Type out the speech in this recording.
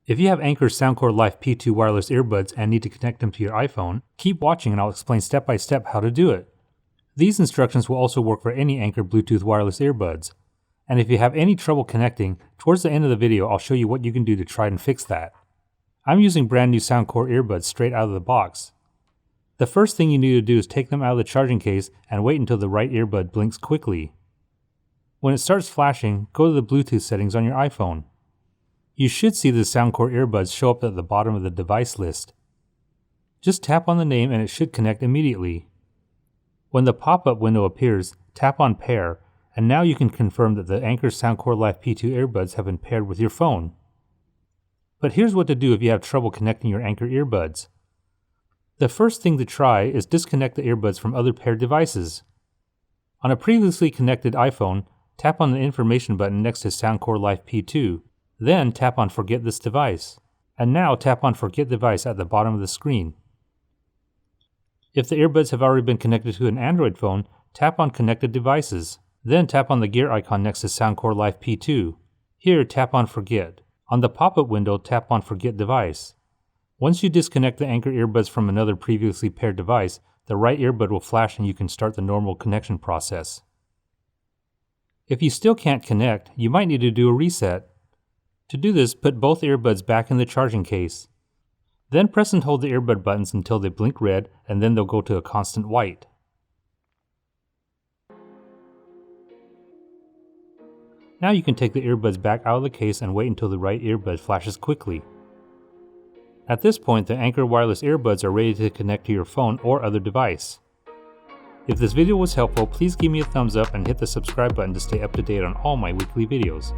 If you have Anker Soundcore Life P2 wireless earbuds and need to connect them to your iPhone, keep watching and I'll explain step by step how to do it. These instructions will also work for any Anker Bluetooth wireless earbuds. And if you have any trouble connecting, towards the end of the video I'll show you what you can do to try and fix that. I'm using brand new Soundcore earbuds straight out of the box. The first thing you need to do is take them out of the charging case and wait until the right earbud blinks quickly. When it starts flashing, go to the Bluetooth settings on your iPhone. You should see the Soundcore earbuds show up at the bottom of the device list. Just tap on the name and it should connect immediately. When the pop-up window appears, tap on Pair, and now you can confirm that the Anker Soundcore Life P2 earbuds have been paired with your phone. But here's what to do if you have trouble connecting your Anker earbuds. The first thing to try is disconnect the earbuds from other paired devices. On a previously connected iPhone, tap on the information button next to Soundcore Life P2. Then tap on Forget this device, and now tap on Forget device at the bottom of the screen. If the earbuds have already been connected to an Android phone, tap on Connected Devices, then tap on the gear icon next to Soundcore Life P2. Here tap on Forget. On the pop-up window, tap on Forget Device. Once you disconnect the Anker earbuds from another previously paired device, the right earbud will flash and you can start the normal connection process. If you still can't connect, you might need to do a reset. To do this, put both earbuds back in the charging case. Then press and hold the earbud buttons until they blink red and then they'll go to a constant white. Now you can take the earbuds back out of the case and wait until the right earbud flashes quickly. At this point, the Anker wireless earbuds are ready to connect to your phone or other device. If this video was helpful, please give me a thumbs up and hit the subscribe button to stay up to date on all my weekly videos.